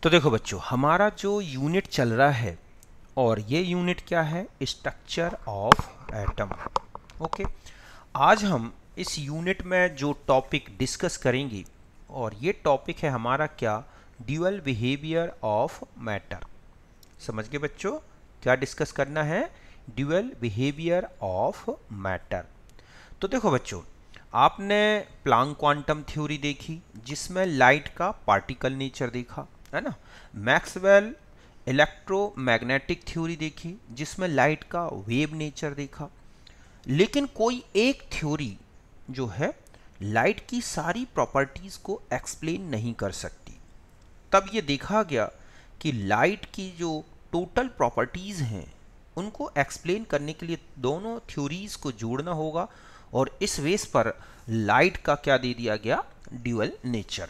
तो देखो बच्चों, हमारा जो यूनिट चल रहा है और ये यूनिट क्या है, स्ट्रक्चर ऑफ एटम। ओके, आज हम इस यूनिट में जो टॉपिक डिस्कस करेंगे और ये टॉपिक है हमारा क्या, ड्यूअल बिहेवियर ऑफ मैटर। समझ गए बच्चों, क्या डिस्कस करना है, ड्यूअल बिहेवियर ऑफ मैटर। तो देखो बच्चों, आपने प्लैंक क्वांटम थ्योरी देखी जिसमें लाइट का पार्टिकल नेचर देखा है ना। मैक्सवेल इलेक्ट्रोमैग्नेटिक थ्योरी देखी जिसमें लाइट का वेव नेचर देखा। लेकिन कोई एक थ्योरी जो है लाइट की सारी प्रॉपर्टीज को एक्सप्लेन नहीं कर सकती। तब ये देखा गया कि लाइट की जो टोटल प्रॉपर्टीज हैं उनको एक्सप्लेन करने के लिए दोनों थ्योरीज को जोड़ना होगा और इस बेस पर लाइट का क्या दे दिया गया, ड्यूअल नेचर।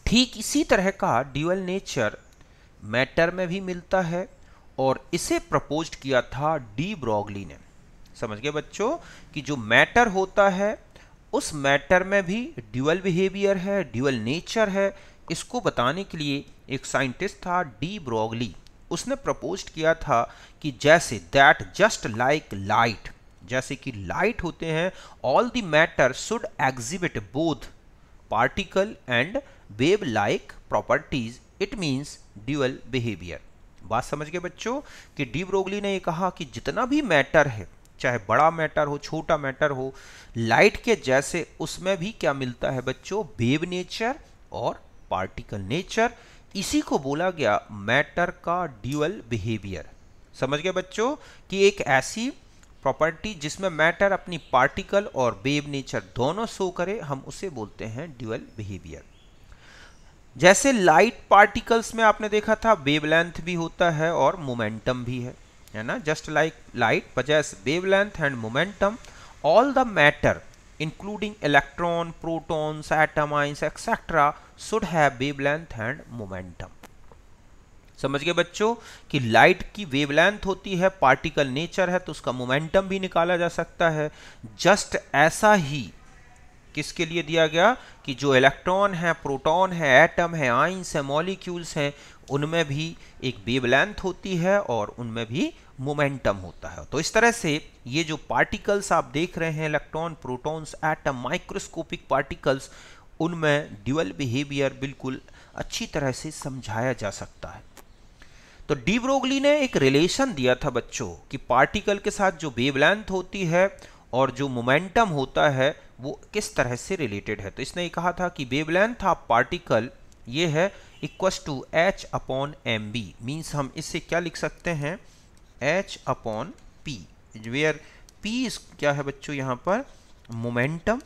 ठीक इसी तरह का ड्यूअल नेचर मैटर में भी मिलता है और इसे प्रपोज्ड किया था डी ब्रॉगली ने। समझ गए बच्चों कि जो मैटर होता है उस मैटर में भी ड्यूअल बिहेवियर है, ड्यूअल नेचर है। इसको बताने के लिए एक साइंटिस्ट था डी ब्रॉगली, उसने प्रपोज्ड किया था कि जैसे दैट जस्ट लाइक लाइट, जैसे कि लाइट होते हैं, all the matter should exhibit both particle and wave like properties, it means dual behaviour. बात समझ गए बच्चों कि डी ब्रोगली ने ये कहा कि जितना भी मैटर है, चाहे बड़ा मैटर हो छोटा मैटर हो, लाइट के जैसे उसमें भी क्या मिलता है बच्चों, वेव नेचर और पार्टिकल नेचर। इसी को बोला गया मैटर का ड्यूअल बिहेवियर। समझ गए बच्चों कि एक ऐसी प्रॉपर्टी जिसमें मैटर अपनी पार्टिकल और वेव नेचर दोनों शो करे, हम उसे बोलते हैं ड्यूअल बिहेवियर। जैसे लाइट पार्टिकल्स में आपने देखा था वेवलेंथ भी होता है और मोमेंटम भी है ना। Just like light possess wavelength and momentum, all the matter including electron, protons, atom, ions, etc. should have wavelength and momentum। समझ गए बच्चों कि लाइट की वेवलेंथ होती है, पार्टिकल नेचर है, तो उसका मोमेंटम भी निकाला जा सकता है। जस्ट ऐसा ही किसके लिए दिया गया कि जो इलेक्ट्रॉन है, प्रोटॉन है, एटम है, आइंस है, मॉलिक्यूल्स हैं, उनमें भी एक वेवलेंथ होती है और उनमें भी मोमेंटम होता है। तो इस तरह से ये जो पार्टिकल्स आप देख रहे हैं, electron, protons, atom, microscopic particles, उनमें ड्यूअल बिहेवियर बिल्कुल अच्छी तरह से समझाया जा सकता है। तो डी ब्रोगली ने एक रिलेशन दिया था बच्चों कि पार्टिकल के साथ जो वेवलेंथ होती है और जो मोमेंटम होता है वो किस तरह से रिलेटेड है। तो इसने ये कहा था कि वेवलेंथ ऑफ पार्टिकल ये है equals to h upon M B, means हम इससे क्या लिख सकते हैं, h upon P, where p क्या है बच्चों यहाँ पर, मोमेंटम,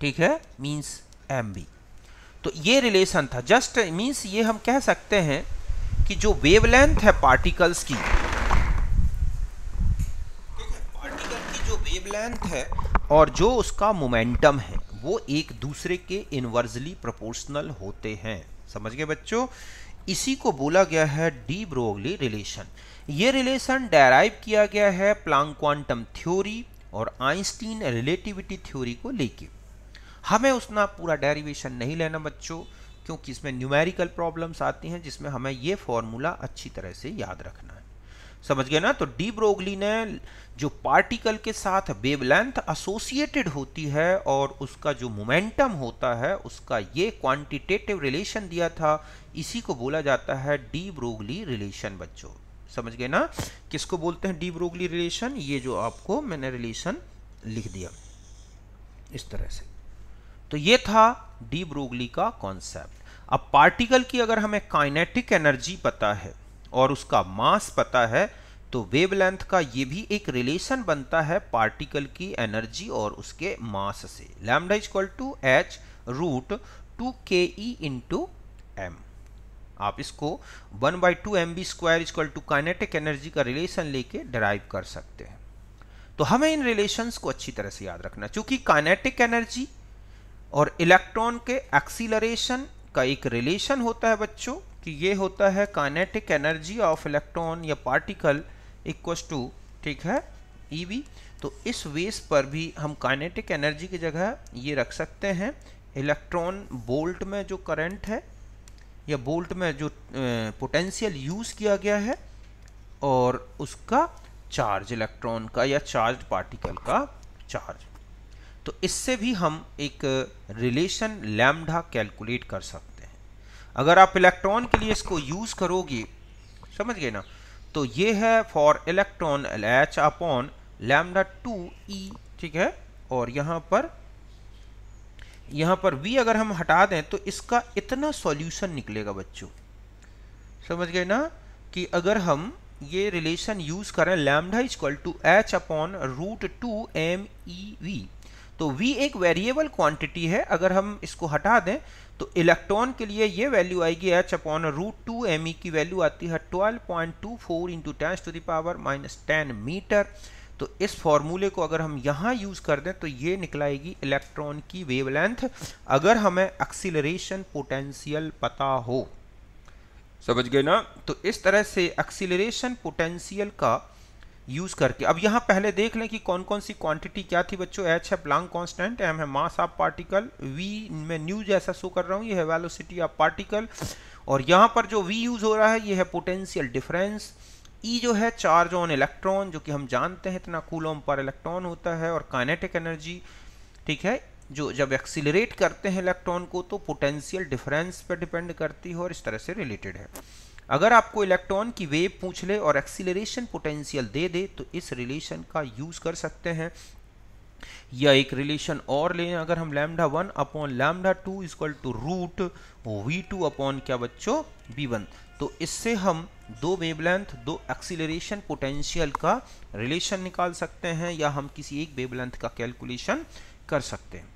ठीक है, मीन्स एम बी। तो ये रिलेशन था, जस्ट मीन्स ये हम कह सकते हैं कि जो वेवलेंथ है पार्टिकल्स की, पार्टिकल की जो वेवलेंथ है और जो उसका मोमेंटम है वो एक दूसरे के इनवर्सली प्रोपोर्शनल होते हैं। समझ गए बच्चों, इसी को बोला गया है डी ब्रोगली रिलेशन। ये रिलेशन डेराइव किया गया है प्लैंक क्वांटम थ्योरी और आइंस्टीन रिलेटिविटी थ्योरी को लेके। हमें उसना पूरा डेरिवेशन नहीं लेना बच्चों, क्योंकि इसमें न्यूमेरिकल प्रॉब्लम्स आती हैं जिसमें हमें ये फॉर्मूला अच्छी तरह से याद रखना है। समझ गए ना। तो डी ब्रोगली ने जो पार्टिकल के साथ वेवलेंथ एसोसिएटेड होती है और उसका जो मोमेंटम होता है उसका ये क्वांटिटेटिव रिलेशन दिया था, इसी को बोला जाता है डी ब्रोगली रिलेशन बच्चों। समझ गए ना, किसको बोलते हैं डी ब्रोगली रिलेशन, ये जो आपको मैंने रिलेशन लिख दिया इस तरह से। तो ये था डी ब्रोगली का कॉन्सेप्ट। अब पार्टिकल की अगर हमें काइनेटिक एनर्जी पता है और उसका मास पता है तो वेवलेंथ का ये भी एक रिलेशन बनता है पार्टिकल की एनर्जी और उसके मास से। Lambda equal to h root 2ke into M. आप इसको 1/2 mv square equal to kinetic energy का रिलेशन लेके डिराइव कर सकते हैं। तो हमें इन रिलेशंस को अच्छी तरह से याद रखना, क्योंकि काइनेटिक एनर्जी और इलेक्ट्रॉन के एक्सीलरेशन का एक रिलेशन होता है बच्चों कि ये होता है काइनेटिक एनर्जी ऑफ इलेक्ट्रॉन या पार्टिकल इक्वल्स टू, ठीक है, ईवी। तो इस वेस पर भी हम काइनेटिक एनर्जी की जगह ये रख सकते हैं इलेक्ट्रॉन वोल्ट में जो करंट है या बोल्ट में जो पोटेंशियल यूज़ किया गया है और उसका चार्ज, इलेक्ट्रॉन का या चार्ज पार्टिकल का चार्ज। तो इससे भी हम एक रिलेशन लैम्डा कैलकुलेट कर सकते हैं। अगर आप इलेक्ट्रॉन के लिए इसको यूज़ करोगे, समझ गए ना, तो ये है for electron H upon lambda 2e, ठीक है। और यहाँ पर V अगर हम हटा दें तो इसका इतना सॉल्यूशन निकलेगा बच्चों, समझ गए ना, कि अगर हम ये रिलेशन यूज करें lambda equal to H upon √2 MEV, तो V एक वेरिएबल क्वांटिटी है। अगर हम इसको हटा दें तो इलेक्ट्रॉन के लिए ये वैल्यू आएगी H अपॉन √2 ME की वैल्यू आती है 12.24 इंटू 10⁻⁻10 मीटर। तो इस फॉर्मूले को अगर हम यहाँ यूज कर दें तो ये निकलाएगी इलेक्ट्रॉन की वेवलेंथ, अगर हमें एक्सीलरेशन पोटेंशियल पता हो, समझ गए ना। तो इस तरह से एक्सीलरेशन पोटेंशियल का यूज करके, अब यहाँ पहले देख लें कि कौन कौन सी क्वांटिटी क्या थी बच्चों। H है प्लांक कांस्टेंट, M है मास ऑफ पार्टिकल, V में न्यू जैसा शो कर रहा हूँ, ये है वेलोसिटी ऑफ पार्टिकल, और यहाँ पर जो V यूज हो रहा है ये है पोटेंशियल डिफरेंस। E जो है चार्ज ऑन इलेक्ट्रॉन, जो कि हम जानते हैं इतना कूलम पर इलेक्ट्रॉन होता है, और काइनेटिक एनर्जी, ठीक है, जो जब एक्सीलरेट करते हैं इलेक्ट्रॉन को तो पोटेंशियल डिफरेंस पर डिपेंड करती है और इस तरह से रिलेटेड है। अगर आपको इलेक्ट्रॉन की वेव पूछ ले और एक्सीलरेशन पोटेंशियल दे दे तो इस रिलेशन का यूज कर सकते हैं। या एक रिलेशन और लें, अगर हम lambda 1 upon lambda 2 equal to root V2 upon क्या बच्चों V1, तो इससे हम दो वेवलेंथ, दो एक्सीलरेशन पोटेंशियल का रिलेशन निकाल सकते हैं, या हम किसी एक वेवलेंथ का कैलकुलेशन कर सकते हैं।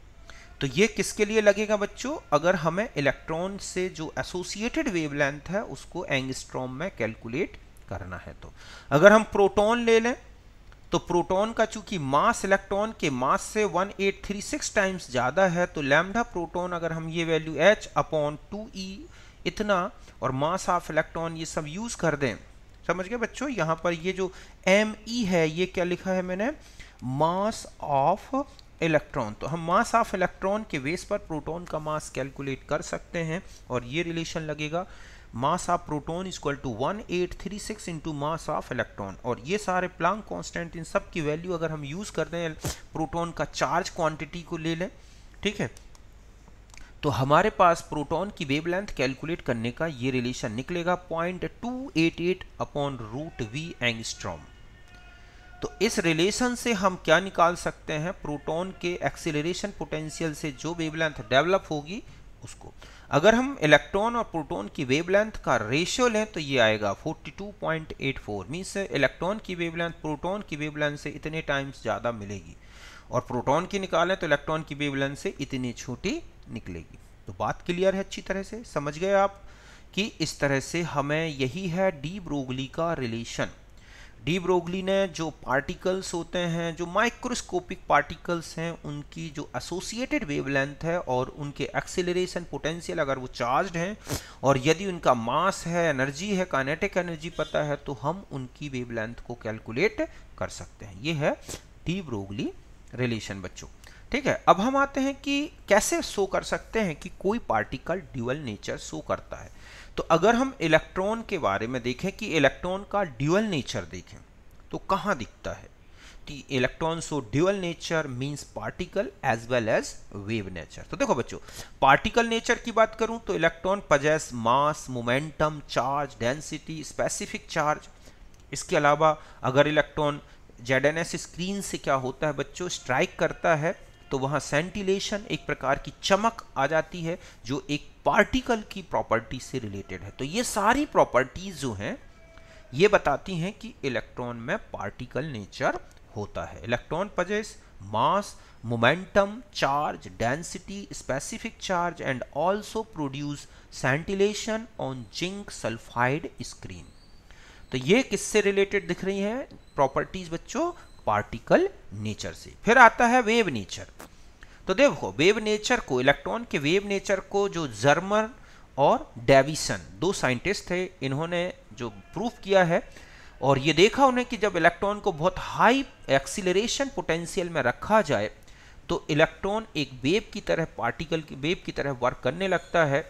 तो ये किसके लिए लगेगा बच्चों, अगर हमें इलेक्ट्रॉन से जो एसोसिएटेड वेवलेंथ है उसको एंगस्ट्रॉम में कैलकुलेट करना है। तो अगर हम प्रोटॉन ले लें तो प्रोटॉन का चूंकि मास इलेक्ट्रॉन के मास से 1836 टाइम्स ज़्यादा है, तो लैम्डा प्रोटॉन अगर हम ये वैल्यू H अपॉन 2E इतना और मास ऑफ इलेक्ट्रॉन ये सब यूज़ कर दें, समझ गए बच्चों। यहाँ पर ये जो ME है ये क्या लिखा है मैंने, मास ऑफ इलेक्ट्रॉन। तो हम मास ऑफ इलेक्ट्रॉन के बेस पर प्रोटॉन का मास कैलकुलेट कर सकते हैं, और ये रिलेशन लगेगा mass of proton equal to 1836 into mass of electron. और ये सारे प्लांक कांस्टेंट, इन सब की वैल्यू अगर हम यूज कर दें, प्रोटॉन का चार्ज क्वांटिटी को ले लें, ठीक है, तो हमारे पास प्रोटॉन की वेवलेंथ कैलकुलेट करने का ये रिलेशन निकलेगा 0.288 अपॉन √V एंगस्ट्रॉम। तो इस रिलेशन से हम क्या निकाल सकते हैं, प्रोटॉन के एक्सीलरेशन पोटेंशियल से जो वेवलेंथ डेवलप होगी उसको। अगर हम इलेक्ट्रॉन और प्रोटॉन की वेवलेंथ का रेशियो लें तो ये आएगा 42.84, मीन्स इलेक्ट्रॉन की वेवलेंथ प्रोटॉन की वेवलेंथ से इतने टाइम्स ज़्यादा मिलेगी, और प्रोटॉन की निकालें तो इलेक्ट्रॉन की वेवलेंथ से इतनी छोटी निकलेगी। तो बात क्लियर है, अच्छी तरह से समझ गए आप कि इस तरह से हमें, यही है डी ब्रोगली का रिलेशन। डी ब्रोगली ने जो पार्टिकल्स होते हैं, जो माइक्रोस्कोपिक पार्टिकल्स हैं, उनकी जो एसोसिएटेड वेवलेंथ है और उनके एक्सीलरेशन पोटेंशियल अगर वो चार्ज्ड हैं और यदि उनका मास है, एनर्जी है, काइनेटिक एनर्जी पता है, तो हम उनकी वेवलेंथ को कैलकुलेट कर सकते हैं। ये है डी ब्रोगली रिलेशन बच्चों, ठीक है। अब हम आते हैं कि कैसे शो कर सकते हैं कि कोई पार्टिकल ड्यूअल नेचर शो करता है। तो अगर हम इलेक्ट्रॉन के बारे में देखें कि इलेक्ट्रॉन का ड्यूअल नेचर देखें तो कहाँ दिखता है, तो electron show dual nature means particle as well as wave nature. तो देखो बच्चों, पार्टिकल नेचर की बात करूं तो electron possess mass, momentum, charge, density, specific charge. इसके अलावा अगर इलेक्ट्रॉन ZNS स्क्रीन से क्या होता है बच्चों, स्ट्राइक करता है तो वहाँ सेंटिलेशन, एक प्रकार की चमक आ जाती है जो एक पार्टिकल की प्रॉपर्टी से रिलेटेड है। तो ये सारी प्रॉपर्टीज जो हैं ये बताती हैं कि इलेक्ट्रॉन में पार्टिकल नेचर होता है। Electron possess mass, momentum, charge, density, specific charge and also produce scintillation on zinc sulphide screen. तो ये किससे रिलेटेड दिख रही हैं प्रॉपर्टीज बच्चों, पार्टिकल नेचर से। फिर आता है वेव नेचर। तो देखो वेव नेचर को, इलेक्ट्रॉन के वेव नेचर को जो जर्मर और डेविसन, दो साइंटिस्ट थे, इन्होंने जो प्रूफ किया है और ये देखा उन्हें कि जब इलेक्ट्रॉन को बहुत हाई एक्सीलरेशन पोटेंशियल में रखा जाए तो इलेक्ट्रॉन एक वेव की तरह, पार्टिकल की वेव की तरह वर्क करने लगता है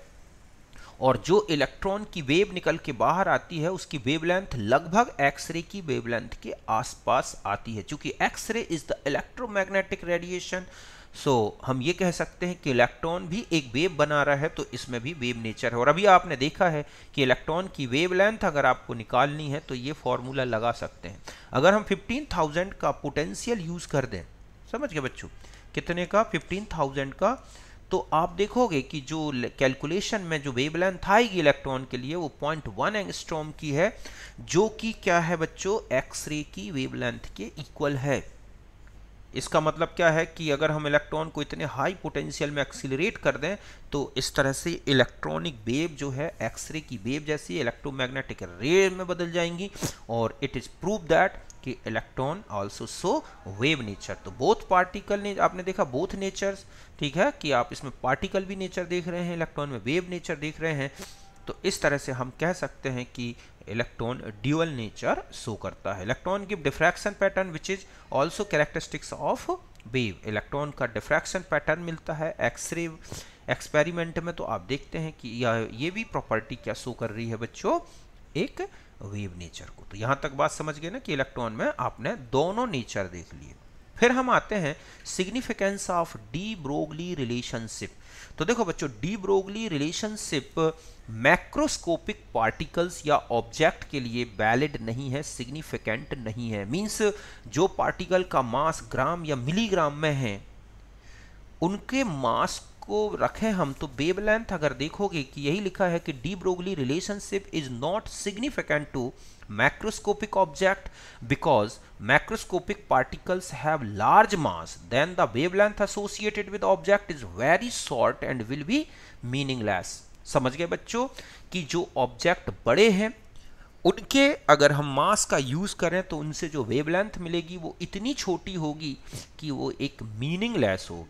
और जो इलेक्ट्रॉन की वेव निकल के बाहर आती है उसकी वेवलेंथ लगभग एक्सरे की वेवलेंथ के आसपास आती है। क्योंकि X-ray is the electromagnetic radiation, so हम ये कह सकते हैं कि इलेक्ट्रॉन भी एक वेव बना रहा है, तो इसमें भी वेव नेचर है। और अभी आपने देखा है कि इलेक्ट्रॉन की वेवलेंथ अगर आपको निकालनी है तो ये फॉर्मूला लगा सकते हैं। अगर हम 15,000 का पोटेंशियल यूज कर दें, समझ गए बच्चों, कितने का, 15,000 का, तो आप देखोगे कि जो कैलकुलेशन में जो वेवलेंथ आएगी इलेक्ट्रॉन के लिए वो 0.1 एंगस्ट्रॉम की है, जो कि क्या है बच्चों, एक्सरे की वेवलेंथ के इक्वल है। इसका मतलब क्या है कि अगर हम इलेक्ट्रॉन को इतने हाई पोटेंशियल में एक्सीलरेट कर दें तो इस तरह से इलेक्ट्रॉनिक वेव जो है एक्सरे की वेव जैसी इलेक्ट्रोमैग्नेटिक रे में बदल जाएंगी, और इट इज प्रूव दैट कि electron also show wave nature. तो बोथ पार्टिकल ने, आपने देखा बोथ नेचर्स, ठीक है, कि आप इसमें पार्टिकल भी नेचर देख रहे हैं, इलेक्ट्रॉन में वेव नेचर देख रहे हैं। तो इस तरह से हम कह सकते हैं कि इलेक्ट्रॉन ड्यूअल नेचर शो करता है। Electron give diffraction pattern which is also characteristics of wave. Electron का डिफ्रैक्शन पैटर्न मिलता है एक्सरे एक्सपेरिमेंट में, तो आप देखते हैं कि ये भी प्रॉपर्टी क्या शो कर रही है बच्चों, एक वेव नेचर को। तो यहां तक बात समझ गए ना कि इलेक्ट्रॉन में आपने दोनों नेचर देख लिए। फिर हम आते हैं significance of D Broglie relationship. तो देखो बच्चों, D Broglie relationship macroscopic particles या ऑब्जेक्ट के लिए वैलिड नहीं है, सिग्निफिकेंट नहीं है। मींस जो पार्टिकल का मास ग्राम या मिलीग्राम में है, उनके मास को रखें हम तो वेवलेंथ अगर देखोगे कि यही लिखा है कि de Broglie relationship is not significant to macroscopic object because macroscopic particles have large mass, then the wavelength associated with the object is very short and will be meaningless। समझ गए बच्चों कि जो ऑब्जेक्ट बड़े हैं उनके अगर हम मास का यूज करें तो उनसे जो वेवलेंथ मिलेगी वो इतनी छोटी होगी कि वो एक मीनिंगलेस होगी।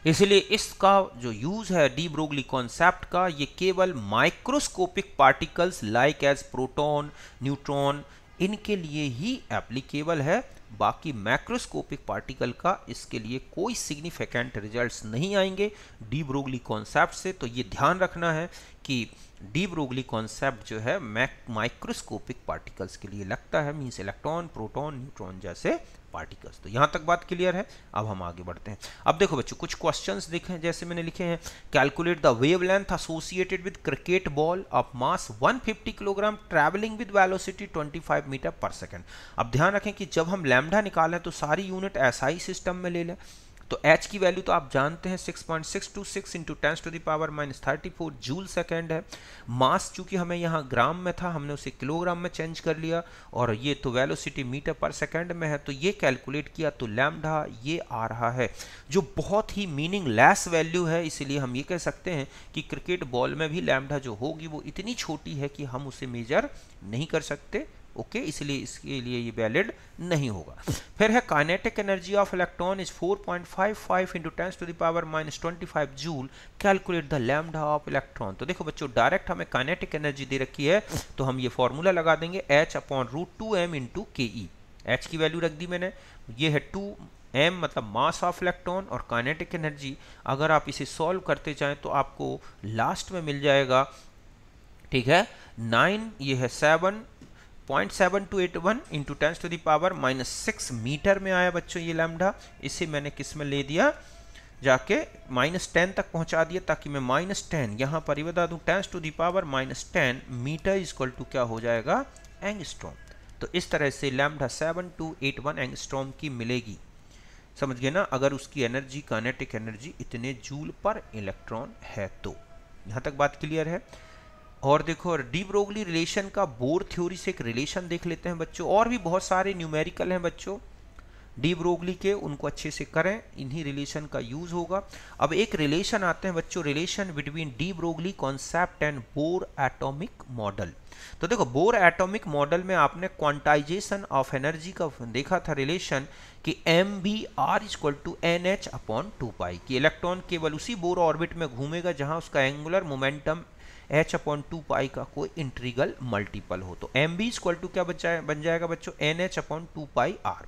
इसलिए इसका जो यूज है डी ब्रोगली कॉन्सेप्ट का, ये केवल microscopic particles like as proton, neutron, इनके लिए ही एप्लीकेबल है। बाकी मैक्रोस्कोपिक पार्टिकल का इसके लिए कोई सिग्निफिकेंट रिजल्ट्स नहीं आएंगे डी ब्रोगली कॉन्सेप्ट से। तो ये ध्यान रखना है कि डी ब्रोगली कॉन्सेप्ट जो है माइक्रोस्कोपिक पार्टिकल्स के लिए लगता है, मींस इलेक्ट्रॉन, प्रोटॉन, न्यूट्रॉन जैसे पार्टिकल्स। तो यहां तक बात क्लियर है। अब हम आगे बढ़ते हैं। अब देखो बच्चों, कुछ क्वेश्चंस देखें, जैसे मैंने लिखे हैं, calculate the wavelength associated with cricket ball of mass 150 kilogram travelling with velocity 25 metre per second. अब ध्यान रखें कि जब हम लैम्डा निकालें तो सारी यूनिट एसआई सिस्टम में ले लें। तो h की वैल्यू तो आप जानते हैं 6.626 इंटू 10⁻⁻34 जूल सेकेंड है। मास चूंकि हमें यहाँ ग्राम में था, हमने उसे किलोग्राम में चेंज कर लिया, और ये तो वेलोसिटी मीटर पर सेकेंड में है, तो ये कैलकुलेट किया तो लैम्डा ये आ रहा है, जो बहुत ही मीनिंगलेस वैल्यू है। इसीलिए हम ये कह सकते हैं कि क्रिकेट बॉल में भी लैम्डा जो होगी वो इतनी छोटी है कि हम उसे मेजर नहीं कर सकते। ओके, इसलिए इसके लिए ये वैलिड नहीं होगा। फिर है kinetic energy of electron is 4.55 into 10⁻⁻25 joule, calculate the lambda of electron. तो देखो बच्चों, डायरेक्ट हमें काइनेटिक एनर्जी दे रखी है, तो हम ये फॉर्मूला लगा देंगे h/√2m इंटू ke। h की वैल्यू रख दी मैंने, ये है 2m मतलब मास ऑफ इलेक्ट्रॉन, और काइनेटिक एनर्जी अगर आप इसे सॉल्व करते जाएं तो आपको लास्ट में मिल जाएगा, ठीक है, 9, ये है 7.7281 इंटू 10⁻⁻6 मीटर में आया बच्चों ये लैम्डा। इसे मैंने किस में ले दिया, जाके -10 तक पहुंचा दिया, ताकि मैं -10 यहाँ पर ही बता दूं, 10⁻⁻10 मीटर इक्वल टू क्या हो जाएगा, एंगस्ट्रॉम। तो इस तरह से लैम्डा 7281 एंगस्ट्रॉम की मिलेगी। समझ गए ना, अगर उसकी एनर्जी, काइनेटिक एनर्जी इतने जूल पर इलेक्ट्रॉन है तो। यहाँ तक बात क्लियर है। और देखो, डी ब्रोगली रिलेशन का बोर थ्योरी से एक रिलेशन देख लेते हैं बच्चों। और भी बहुत सारे न्यूमेरिकल हैं बच्चों डी ब्रोगली के, उनको अच्छे से करें, इन्हीं रिलेशन का यूज होगा। अब एक रिलेशन आते हैं बच्चों, relation between de Broglie concept and bore atomic model. तो देखो बोर एटॉमिक मॉडल में आपने क्वांटाइजेशन ऑफ एनर्जी का देखा था रिलेशन कि mvr equal to nh upon 2 कि इलेक्ट्रॉन केवल उसी बोर ऑर्बिट में घूमेगा जहां उसका एंगुलर मोमेंटम h अपॉन 2 का कोई इंट्रीगल मल्टीपल हो। तो mv इक्वल टू क्या बन जाएगा बच्चों nh अपॉन 2r।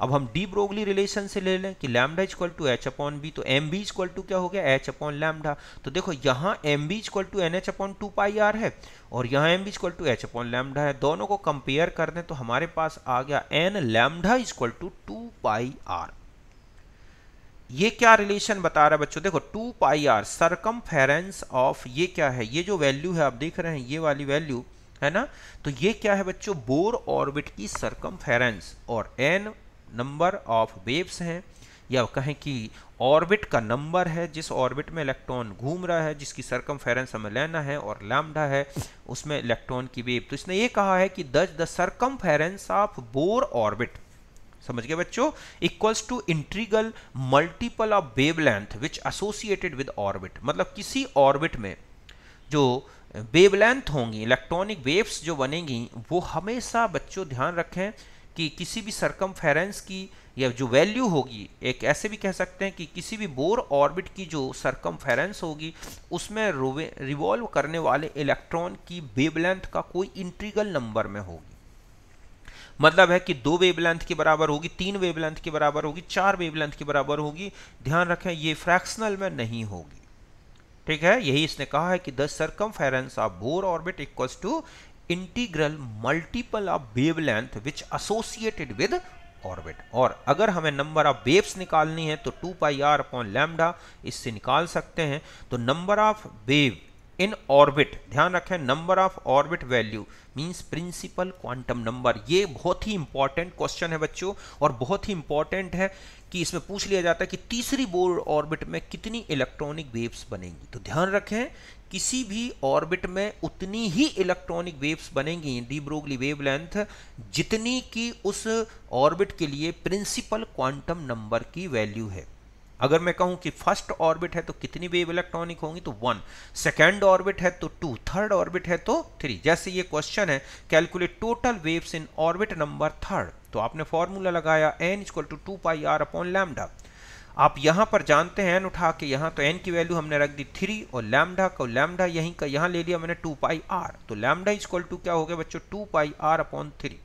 अब हम डी ब्रोगली रिलेशन से ले लें कि lambda equal to H upon B, तो एम बी इक्वल टू क्या हो गया एच अपॉन लैम्डा। तो देखो यहाँ M B equal to N H upon 2 है और यहाँ M B equal to H upon lambda है। दोनों को कंपेयर कर दें तो हमारे पास आ गया एन लैम्डा इक्वल टू 2 ये क्या रिलेशन बता रहा है बच्चों, देखो 2 सरकमफेरेंस ऑफ, ये क्या है, ये जो वैल्यू है आप देख रहे हैं ये वाली वैल्यू है ना, तो ये क्या है बच्चों बोर ऑर्बिट की सरकमफेरेंस और एन नंबर ऑफ वेव्स हैं या कहें कि ऑर्बिट का नंबर है जिस ऑर्बिट में इलेक्ट्रॉन घूम रहा है जिसकी सरकमफेरेंस हमें लेना है और लैम्डा है उसमें इलेक्ट्रॉन की वेव। तो इसने ये कहा है कि the circumference of Bohr orbit, समझ गए बच्चों, equals to integral multiple of wavelength which associated with orbit. मतलब किसी ऑर्बिट में जो वेवलेंथ होंगी इलेक्ट्रॉनिक वेव्स जो बनेंगी वो हमेशा बच्चों ध्यान रखें कि किसी भी सरकमफेरेंस की या जो वैल्यू होगी, एक ऐसे भी कह सकते हैं कि किसी भी बोर ऑर्बिट की जो सरकमफेरेंस होगी उसमें रिवॉल्व करने वाले इलेक्ट्रॉन की वेवलेंथ का कोई इंट्रीगल नंबर में होगी। मतलब है कि 2 वेवलेंथ के बराबर होगी, 3 वेवलेंथ के बराबर होगी, 4 वेवलेंथ के बराबर होगी। ध्यान रखें ये फ्रैक्शनल में नहीं होगी, ठीक है। यही इसने कहा है कि the circumference of Bohr orbit equals to integral multiple of wavelength which associated with orbit. और अगर हमें नंबर ऑफ वेव्स निकालनी है तो 2 अपॉन लैम्डा इससे निकाल सकते हैं। तो number of wave in orbit, ध्यान रखें number of orbit value means principal quantum number. ये बहुत ही इंपॉर्टेंट क्वेश्चन है बच्चों और बहुत ही इंपॉर्टेंट है कि इसमें पूछ लिया जाता है कि तीसरी बोर ऑर्बिट में कितनी इलेक्ट्रॉनिक वेव्स बनेंगी। तो ध्यान रखें किसी भी ऑर्बिट में उतनी ही इलेक्ट्रॉनिक वेव्स बनेंगी डी ब्रोगली वेवलेंथ जितनी की उस ऑर्बिट के लिए प्रिंसिपल क्वांटम नंबर की वैल्यू है। अगर मैं कहूं कि फर्स्ट ऑर्बिट है तो कितनी वेव इलेक्ट्रॉनिक होंगी तो 1, सेकेंड ऑर्बिट है तो 2, थर्ड ऑर्बिट है तो 3। जैसे ये क्वेश्चन है calculate total waves in orbit number 3, तो आपने फॉर्मूला लगाया n equal to 2 upon lambda. आप यहां पर जानते हैं n उठा के, यहां तो n की वैल्यू हमने रख दी 3 और लैम्डा को लैम्डा यहीं का यहां ले लिया मैंने 2 तो लैम्डा इक्वल टू क्या हो गया बच्चों 2 अपॉन 3,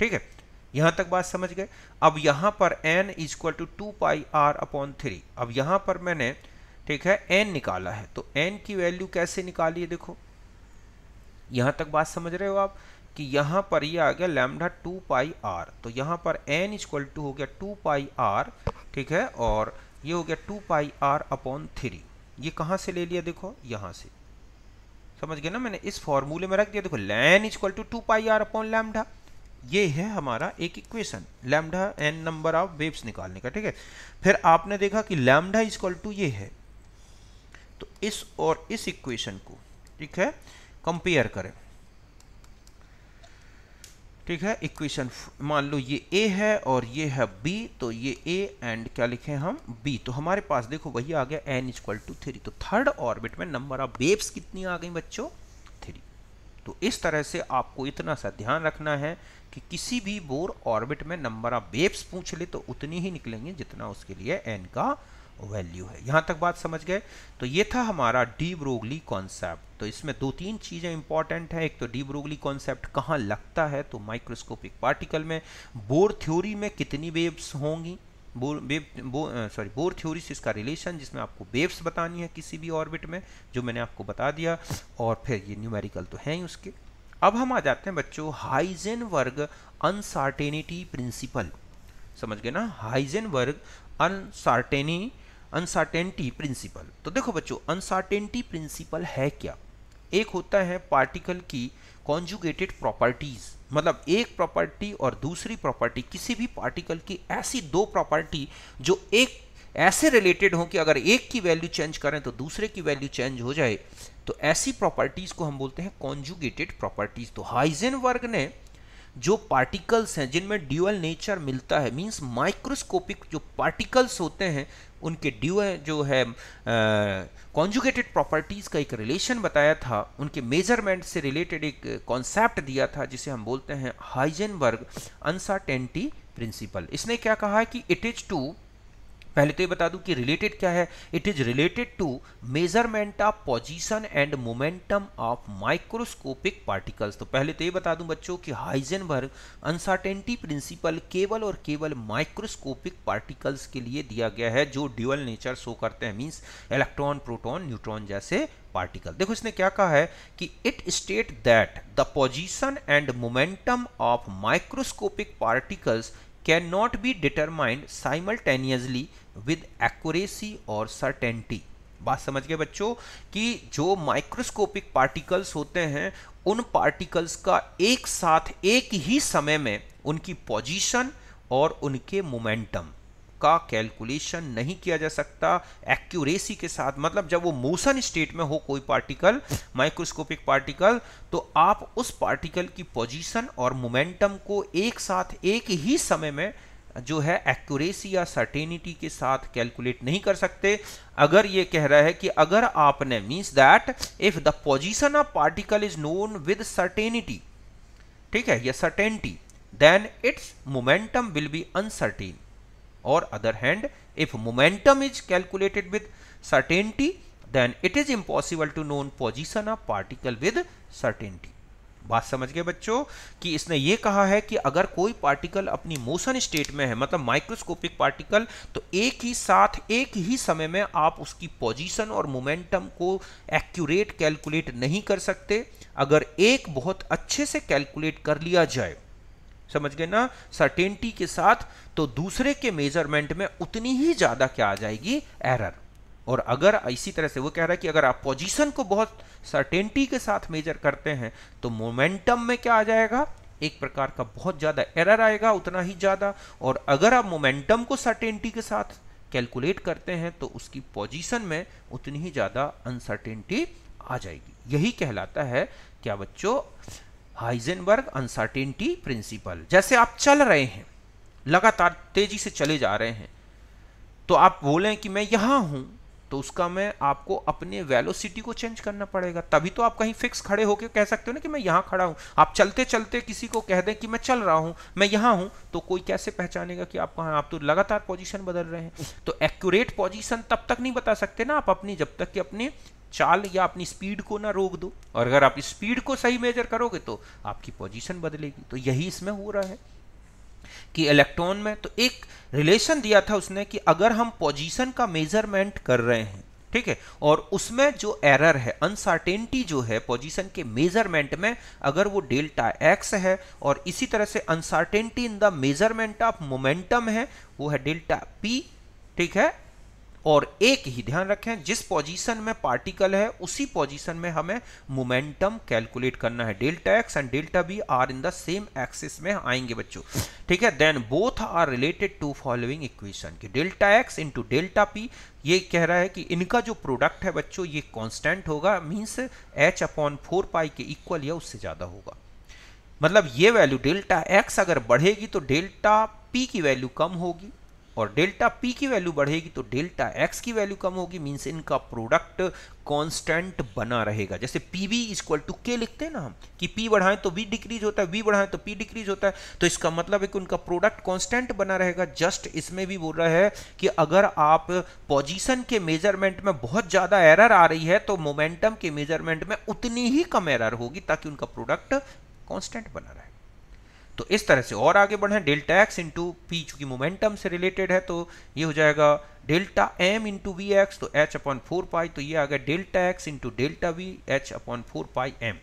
ठीक है। यहां तक बात समझ गए। अब यहां पर n इक्वल टू 2 अपॉन 3, अब यहां पर मैंने ठीक है n निकाला है तो n की वैल्यू कैसे निकाली है देखो, यहां तक बात समझ रहे हो आप कि यहां पर ये आ गया लैम्डा 2 तो यहां पर n इक्वल टू हो गया 2 ठीक है और ये हो गया 2 अपॉन 3। ये कहां से ले लिया देखो यहां से, समझ गए ना, मैंने इस फॉर्मूले में रख दिया। देखो n equal to 2 upon lambda, ये है हमारा एक equation lambda n number of waves निकालने का, ठीक है। फिर आपने देखा कि लैम्डा इक्वल टू ये है, तो इस और इस इक्वेशन को ठीक है कंपेयर करें, ठीक है। इक्वेशन मान लो ये a है और ये है b, तो ये a एंड क्या लिखें हम b, तो हमारे पास देखो वही आ गया n इक्वल टू 3। तो थर्ड ऑर्बिट में नंबर ऑफ वेव्स कितनी आ गई बच्चों 3। तो इस तरह से आपको इतना सा ध्यान रखना है कि किसी भी बोर ऑर्बिट में नंबर ऑफ वेव्स पूछ ले तो उतनी ही निकलेंगे जितना उसके लिए n का वैल्यू है। यहां तक बात समझ गए। तो ये था हमारा डी ब्रोगली कॉन्सेप्ट। तो इसमें 2-3 चीजें इंपॉर्टेंट है। एक तो डी ब्रोगली कॉन्सेप्ट कहाँ लगता है, तो माइक्रोस्कोपिक पार्टिकल में। बोर थ्योरी में कितनी वेव्स होंगी, बोर थ्योरी से इसका रिलेशन जिसमें आपको वेव्स बतानी है किसी भी ऑर्बिट में, जो मैंने आपको बता दिया, और फिर ये न्यूमेरिकल तो है ही उसके। अब हम आ जाते हैं बच्चों हाइजेनबर्ग अनसर्टेनिटी प्रिंसिपल, समझ गए ना, हाइजेनबर्ग अनसर्टेनिटी प्रिंसिपल। तो देखो बच्चों अनसर्टेनिटी प्रिंसिपल है क्या, एक होता है पार्टिकल की कॉन्जुगेटेड प्रॉपर्टीज, मतलब एक प्रॉपर्टी और दूसरी प्रॉपर्टी, किसी भी पार्टिकल की ऐसी 2 प्रॉपर्टी जो एक ऐसे रिलेटेड हो कि अगर एक की वैल्यू चेंज करें तो दूसरे की वैल्यू चेंज हो जाए, तो ऐसी प्रॉपर्टीज को हम बोलते हैं कॉन्जुगेटेड प्रॉपर्टीज। तो हाइजेनबर्ग ने जो पार्टिकल्स हैं जिनमें ड्यूअल नेचर मिलता है, मींस माइक्रोस्कोपिक जो पार्टिकल्स होते हैं उनके ड्यूअल जो है कॉन्जुगेटेड प्रॉपर्टीज का एक रिलेशन बताया था, उनके मेजरमेंट से रिलेटेड एक कॉन्सेप्ट दिया था जिसे हम बोलते हैं हाइजेनबर्ग अनसर्टेनिटी प्रिंसिपल। इसने क्या कहा है कि इट इज टू, पहले तो ये बता दूं कि रिलेटेड क्या है, it is related to measurement of position and momentum of microscopic particles. तो पहले तो ये बता दूं बच्चों कि हाइजेनबर्ग अनसर्टेनिटी प्रिंसिपल केवल और केवल माइक्रोस्कोपिक पार्टिकल्स के लिए दिया गया है जो ड्यूअल नेचर शो करते हैं, मींस इलेक्ट्रॉन, प्रोटॉन, न्यूट्रॉन जैसे पार्टिकल। देखो इसने क्या कहा है कि it state that the position and momentum of microscopic particles can not be determined simultaneously with accuracy और सर्टेनिटी। बात समझ गए बच्चों कि जो माइक्रोस्कोपिक पार्टिकल्स होते हैं उन पार्टिकल्स का एक साथ एक ही समय में उनकी पोजीशन और उनके मोमेंटम का कैलकुलेशन नहीं किया जा सकता एक्यूरेसी के साथ। मतलब जब वो मोशन स्टेट में हो कोई पार्टिकल, माइक्रोस्कोपिक पार्टिकल, तो आप उस पार्टिकल की पोजीशन और मोमेंटम को एक साथ एक ही समय में जो है एक्यूरेसी या सर्टेनिटी के साथ कैलकुलेट नहीं कर सकते। अगर ये कह रहा है कि अगर आपने, means that if the position of particle is known with certainty, ठीक है, या certainty, then its momentum will be uncertain. Or other hand, if momentum is calculated with certainty, then it is impossible to know position of particle with certainty। बात समझ गए बच्चों कि इसने ये कहा है कि अगर कोई पार्टिकल अपनी मोशन स्टेट में है, मतलब माइक्रोस्कोपिक पार्टिकल, तो एक ही साथ एक ही समय में आप उसकी पोजीशन और मोमेंटम को एक्यूरेट कैलकुलेट नहीं कर सकते। अगर एक बहुत अच्छे से कैलकुलेट कर लिया जाए, समझ गए ना, सर्टेनिटी के साथ, तो दूसरे के मेजरमेंट में उतनी ही ज्यादा क्या आ जाएगी, एरर। और अगर इसी तरह से वो कह रहा है कि अगर आप पोजीशन को बहुत सर्टेनिटी के साथ मेजर करते हैं तो मोमेंटम में क्या आ जाएगा, एक प्रकार का बहुत ज्यादा एरर आएगा, उतना ही ज्यादा। और अगर आप मोमेंटम को सर्टेनिटी के साथ कैलकुलेट करते हैं तो उसकी पोजीशन में उतनी ही ज्यादा अनसर्टेनिटी आ जाएगी। यही कहलाता है क्या बच्चों, हाइजेनबर्ग अनसर्टेनिटी प्रिंसिपल। जैसे आप चल रहे हैं, लगातार तेजी से चले जा रहे हैं, तो आप बोलें कि मैं यहां हूं, तो उसका मैं आपको अपने वेलोसिटी को चेंज करना पड़ेगा, तभी तो आप कहीं फिक्स खड़े होकर कह सकते हो ना कि मैं यहां खड़ा हूं। आप चलते चलते किसी को कह दें कि मैं चल रहा हूं, मैं यहां हूं, तो कोई कैसे पहचानेगा कि आप कहां, आप तो लगातार पोजीशन बदल रहे हैं। तो एक्यूरेट पोजीशन तब तक नहीं बता सकते ना आप अपनी, जब तक कि अपनी चाल या अपनी स्पीड को ना रोक दो। और अगर आप स्पीड को सही मेजर करोगे तो आपकी पोजीशन बदलेगी। तो यही इसमें हो रहा है कि इलेक्ट्रॉन में तो एक रिलेशन दिया था उसने कि अगर हम पोजीशन का मेजरमेंट कर रहे हैं, ठीक है, और उसमें जो एरर है, अनसर्टेनिटी जो है पोजीशन के मेजरमेंट में, अगर वो डेल्टा एक्स है, और इसी तरह से uncertainty in the measurement of momentum है, वो है डेल्टा पी, ठीक है। और एक ही ध्यान रखें, जिस पोजीशन में पार्टिकल है उसी पोजीशन में हमें मोमेंटम कैलकुलेट करना है। Delta X and delta B are in the same axis में आएंगे बच्चों, ठीक है। Then both are related to following equation कि delta X into delta P, ये कह रहा है कि इनका जो प्रोडक्ट है बच्चों ये कांस्टेंट होगा, मींस h अपॉन 4 पाई के इक्वल या उससे ज्यादा होगा। मतलब ये वैल्यू डेल्टा एक्स अगर बढ़ेगी तो डेल्टा पी की वैल्यू कम होगी, और डेल्टा पी की वैल्यू बढ़ेगी तो डेल्टा एक्स की वैल्यू कम होगी, मींस इनका प्रोडक्ट कांस्टेंट बना रहेगा। जैसे पी वी इक्वल टू के लिखते हैं ना हम, कि पी बढ़ाएं तो वी डिक्रीज होता है, वी बढ़ाएं तो पी डिक्रीज होता है, तो इसका मतलब है कि उनका प्रोडक्ट कांस्टेंट बना रहेगा। जस्ट इसमें भी बोल रहा है कि अगर आप पोजीशन के मेजरमेंट में बहुत ज्यादा एरर आ रही है तो मोमेंटम के मेजरमेंट में उतनी ही कम एरर होगी ताकि उनका प्रोडक्ट कांस्टेंट बना रहे। तो इस तरह से और आगे बढ़े, डेल्टा एक्स इंटू पी चूंकि मोमेंटम से रिलेटेड है तो ये हो जाएगा delta M into V X, तो h अपॉन 4 पाई, तो ये आ गया delta X into delta V h upon 4 pi M.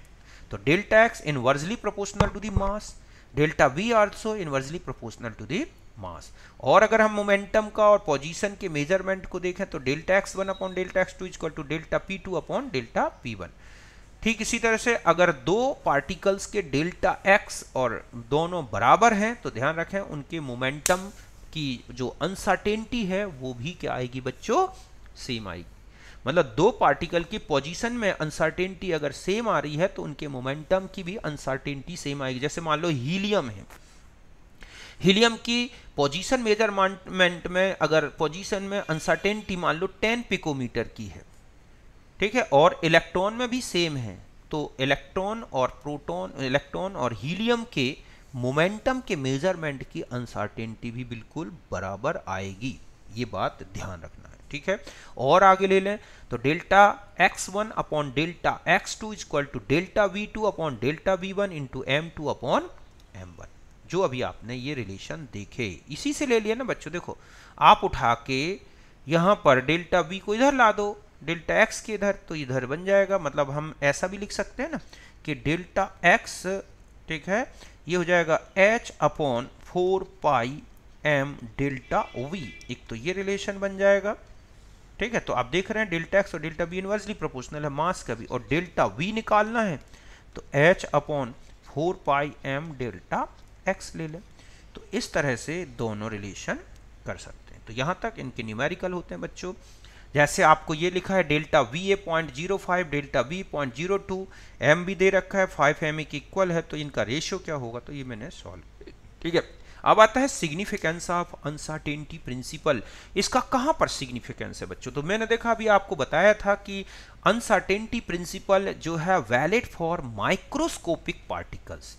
तो delta X inversely proportional to the mass, delta V also inversely proportional to the mass. और अगर हम momentum का और पोजीशन के मेजरमेंट को देखें तो delta X 1 upon delta X 2 equal to delta P 2 upon delta P 1। ठीक इसी तरह से अगर दो पार्टिकल्स के डेल्टा एक्स और दोनों बराबर हैं तो ध्यान रखें उनके मोमेंटम की जो अनसर्टेनिटी है वो भी क्या आएगी बच्चों, सेम आएगी। मतलब दो पार्टिकल की पोजीशन में अनसर्टेनिटी अगर सेम आ रही है तो उनके मोमेंटम की भी अनसर्टेनिटी सेम आएगी। जैसे मान लो हीलियम है, हीलियम की पोजीशन मेजरमेंट में अगर पोजीशन में अनसर्टेनिटी मान लो 10 पिकोमीटर की है, ठीक है, और इलेक्ट्रॉन में भी सेम है, तो इलेक्ट्रॉन और प्रोटॉन, इलेक्ट्रॉन और हीलियम के मोमेंटम के मेजरमेंट की अनसर्टेनिटी भी बिल्कुल बराबर आएगी। ये बात ध्यान रखना है, ठीक है। और आगे ले लें तो delta x1 upon delta x2 equal to delta v2 upon delta v1 into m2 upon m1। जो अभी आपने ये रिलेशन देखे इसी से ले लिया ना बच्चों। देखो आप उठा के यहां पर डेल्टा v को इधर ला दो, डेल्टा x के इधर, तो इधर बन जाएगा। मतलब हम ऐसा भी लिख सकते हैं ना कि डेल्टा x, ठीक है, ये हो जाएगा h अपॉन 4 पाई m डेल्टा v। एक तो ये रिलेशन बन जाएगा, ठीक है। तो आप देख रहे हैं डेल्टा x और डेल्टा v इनवर्सली प्रोपोर्शनल है मास का भी, और डेल्टा v निकालना है तो h अपॉन 4 पाई m डेल्टा x ले लें। तो इस तरह से दोनों रिलेशन कर सकते हैं। तो यहां तक इनके न्यूमेरिकल होते हैं बच्चों। जैसे आपको ये लिखा है डेल्टा v ए 0.05, डेल्टा v 0.02, m भी दे रखा है 5 m के इक्वल है, तो इनका रेशियो क्या होगा, तो ये मैंने सॉल्व किया, ठीक है। अब आता है सिग्निफिकेंस ऑफ अनसर्टेनिटी प्रिंसिपल। इसका कहां पर सिग्निफिकेंस है बच्चों, तो मैंने देखा अभी आपको बताया था कि अनसर्टेनिटी प्रिंसिपल जो है वैलिड फॉर माइक्रोस्कोपिक पार्टिकल्स।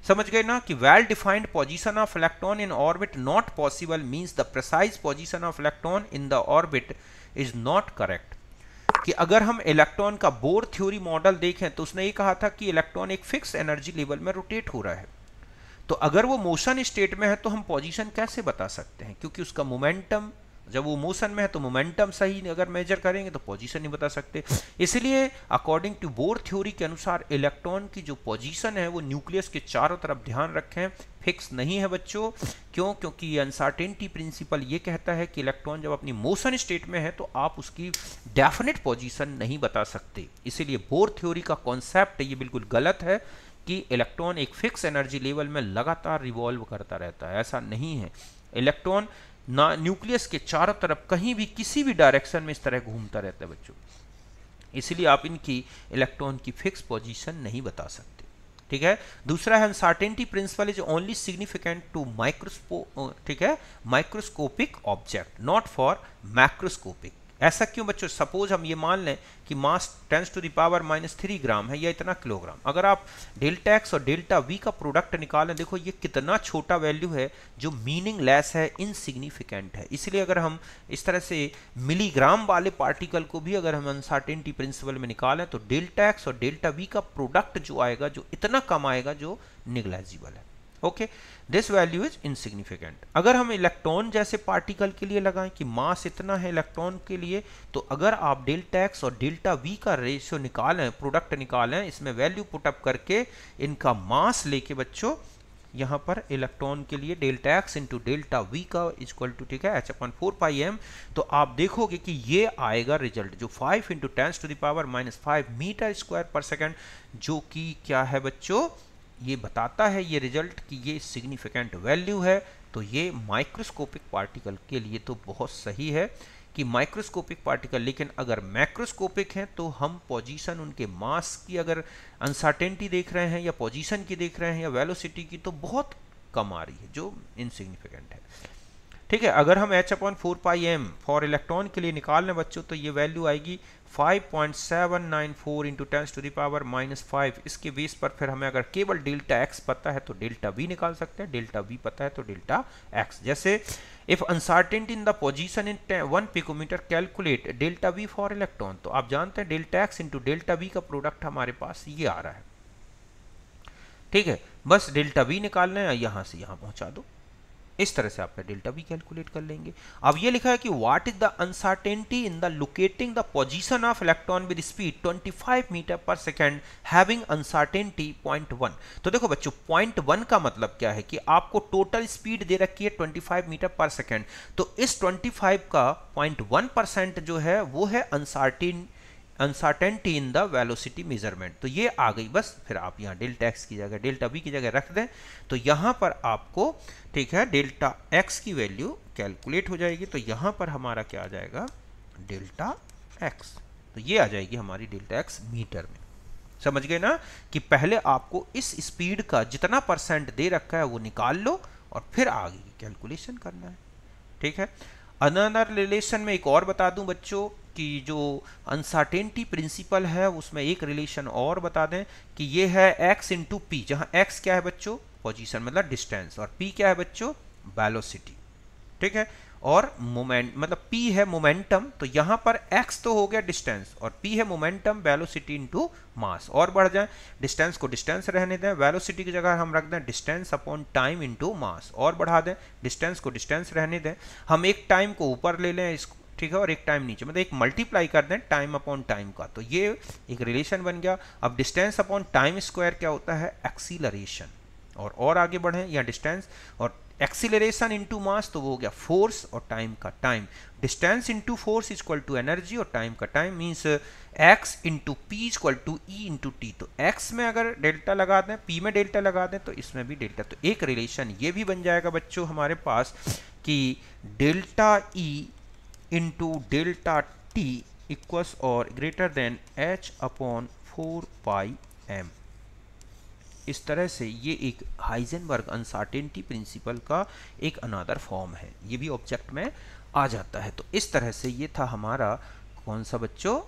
समझ गए ना कि well defined position of electron in orbit not possible means the precise position of electron in the orbit is not correct. कि अगर हम इलेक्ट्रॉन का बोर थ्योरी मॉडल देखें तो उसने ये कहा था कि इलेक्ट्रॉन एक फिक्स एनर्जी लेवल में रोटेट हो रहा है, तो अगर वो मोशन स्टेट में है तो हम पोजीशन कैसे बता सकते हैं, क्योंकि उसका मोमेंटम, जब वो मोशन में है तो मोमेंटम सही अगर मेजर करेंगे तो पोजीशन नहीं बता सकते। इसलिए अकॉर्डिंग टू बोर थ्योरी के अनुसार इलेक्ट्रॉन की जो पोजीशन है वो न्यूक्लियस के चारों तरफ, ध्यान रखें, फिक्स नहीं है बच्चों। क्यों? क्योंकि ये अनसर्टेनिटी प्रिंसिपल ये कहता है कि इलेक्ट्रॉन जब अपनी मोशन स्टेट में है तो आप उसकी डेफिनेट पोजीशन नहीं बता सकते। इसीलिए बोर थ्योरी का कॉन्सेप्ट ये बिल्कुल गलत है कि इलेक्ट्रॉन एक फिक्स एनर्जी लेवल में लगातार रिवॉल्व करता रहता है, ऐसा नहीं है। इलेक्ट्रॉन ना न्यूक्लियस के चारों तरफ कहीं भी किसी भी डायरेक्शन में इस तरह घूमता रहता है बच्चों, इसलिए आप इनकी इलेक्ट्रॉन की फिक्स पोजीशन नहीं बता सकते, ठीक है। दूसरा है uncertainty principle is only significant to ठीक है, microscopic object not for macroscopic. ऐसा क्यों बच्चों? सपोज हम ये मान लें कि मास 10⁻³ ग्राम है या इतना किलोग्राम। अगर आप डेल्टा एक्स और डेल्टा वी का प्रोडक्ट निकालें, देखो ये कितना छोटा वैल्यू है जो मीनिंगलेस है, इनसिग्निफिकेंट है। इसलिए अगर हम इस तरह से मिलीग्राम वाले पार्टिकल को भी अगर हम अनसर्टेनिटी प्रिंसिपल में निकालें तो डेल्टा एक्स और डेल्टा वी का प्रोडक्ट जो आएगा, जो इतना कम आएगा, जो निग्लेजिबल है। Okay, this value is insignificant. अगर हम इलेक्ट्रॉन जैसे पार्टिकल के लिए लगाएं कि मास इतना है इलेक्ट्रॉन के लिए, तो अगर आप डेल्टा एक्स और डेल्टा वी का रेशियो निकालें, प्रोडक्ट निकालें, इसमें वैल्यू पुटअप करके इनका मास लेके बच्चों यहाँ पर इलेक्ट्रॉन के लिए delta X into delta V का इक्वल टू, ठीक है, h/4πm, तो आप देखोगे कि ये आएगा रिजल्ट जो 5 × 10⁻⁻5 मीटर स्क्वायर पर सेकेंड, जो कि क्या है बच्चों, ये बताता है ये रिजल्ट कि ये सिग्निफिकेंट वैल्यू है। तो ये माइक्रोस्कोपिक पार्टिकल के लिए तो बहुत सही है कि माइक्रोस्कोपिक पार्टिकल, लेकिन अगर मैक्रोस्कोपिक हैं तो हम पोजीशन उनके मास की अगर अनसर्टेनिटी देख रहे हैं या पोजीशन की देख रहे हैं या वेलोसिटी की, तो बहुत कम आ रही है, जो इनसिग्निफिकेंट है, ठीक है। अगर हम h/4πm फॉर इलेक्ट्रॉन के लिए निकाल लें बच्चों, तो ये वैल्यू आएगी 5.794 × 10⁻⁻5। इसके बेस पर फिर हमें अगर केवल डेल्टा एक्स पता है तो डेल्टा वी निकाल सकते हैं, डेल्टा वी पता है तो डेल्टा एक्स। जैसे if uncertainty in the position in 1 picometre calculate delta V for electron, तो आप जानते हैं delta X into delta V का प्रोडक्ट हमारे पास ये आ रहा है, ठीक है। बस डेल्टा वी निकालना है, यहां से यहां पहुंचा दो, इस तरह से आपका डेल्टा वी कैलकुलेट कर लेंगे। अब ये लिखा है कि what is the uncertainty in the locating the position of electron with speed 25 metre per second having uncertainty 0.1। तो देखो बच्चों 0.1 का मतलब क्या है कि आपको टोटल स्पीड दे रखी है 25 मीटर पर सेकेंड, तो इस 25 का 0.1% जो है वो है uncertainty in the velocity measurement. तो ये आ गई, बस फिर आप यहाँ डेल्टा एक्स की जगह डेल्टा वी की जगह रख दें, तो यहाँ पर आपको, ठीक है, डेल्टा एक्स की वैल्यू कैलकुलेट हो जाएगी। तो यहाँ पर हमारा क्या आ जाएगा, डेल्टा एक्स। तो ये आ जाएगी हमारी डेल्टा एक्स मीटर में। समझ गए ना कि पहले आपको इस स्पीड का जितना परसेंट दे रखा है वो निकाल लो और फिर आगे की कैलकुलेशन करना है। ठीक है। अनदर रिलेशन में एक और बता दूं बच्चों कि जो अनसर्टेनिटी प्रिंसिपल है उसमें एक रिलेशन और बता दें कि ये है x इंटू पी, जहां x क्या है बच्चों, पोजीशन मतलब डिस्टेंस, और p क्या है बच्चों, वेलोसिटी। ठीक है। और मोमेंट मतलब p है मोमेंटम, तो यहां पर x तो हो गया डिस्टेंस और p है मोमेंटम वेलोसिटी इनटू मास। और बढ़ जाए, डिस्टेंस को डिस्टेंस रहने दें, वेलोसिटी की जगह हम रख दें distance upon time into mass. और बढ़ा दें, डिस्टेंस को डिस्टेंस रहने दें, हम एक टाइम को ऊपर ले लें इसको, ठीक है, और एक टाइम नीचे, मतलब एक मल्टीप्लाई कर दें टाइम अपॉन टाइम का, तो ये एक रिलेशन बन गया। अब डिस्टेंस अपॉन टाइम स्क्वायर क्या होता है, एक्सीलरेशन। और आगे बढ़े, या डिस्टेंस और एक्सीलरेशन इनटू मास, तो वो हो गया फोर्स और टाइम का time. Distance into force equal to energy और टाइम का time, means X into P equal to E into T. तो एक्स में अगर डेल्टा लगा दें, पी में डेल्टा लगा दें, तो इसमें भी डेल्टा। तो एक रिलेशन ये भी बन जाएगा बच्चों हमारे पास कि delta E into delta T equals और greater than H upon 4πm। इस तरह से ये एक हाइजेनबर्ग अनसर्टेनिटी प्रिंसिपल का एक अनदर फॉर्म है, ये भी ऑब्जेक्ट में आ जाता है। तो इस तरह से ये था हमारा कौन सा बच्चों,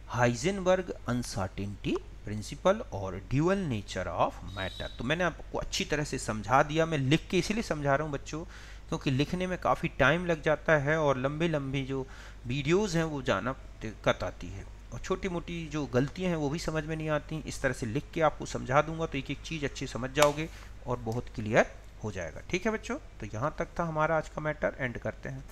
हाइजेनबर्ग अनसर्टेनिटी प्रिंसिपल और ड्यूअल नेचर ऑफ मैटर। तो मैंने आपको अच्छी तरह से समझा दिया, मैं लिख के इसीलिए समझा रहा हूँ बच्चों क्योंकि लिखने में काफ़ी टाइम लग जाता है और लंबी लंबी जो वीडियोज़ हैं वो जाना दिक्कत आती है, और छोटी मोटी जो गलतियां हैं वो भी समझ में नहीं आती। इस तरह से लिख के आपको समझा दूंगा तो एक एक चीज़ अच्छी समझ जाओगे और बहुत क्लियर हो जाएगा। ठीक है बच्चों, तो यहाँ तक था हमारा आज का मैटर, एंड करते हैं।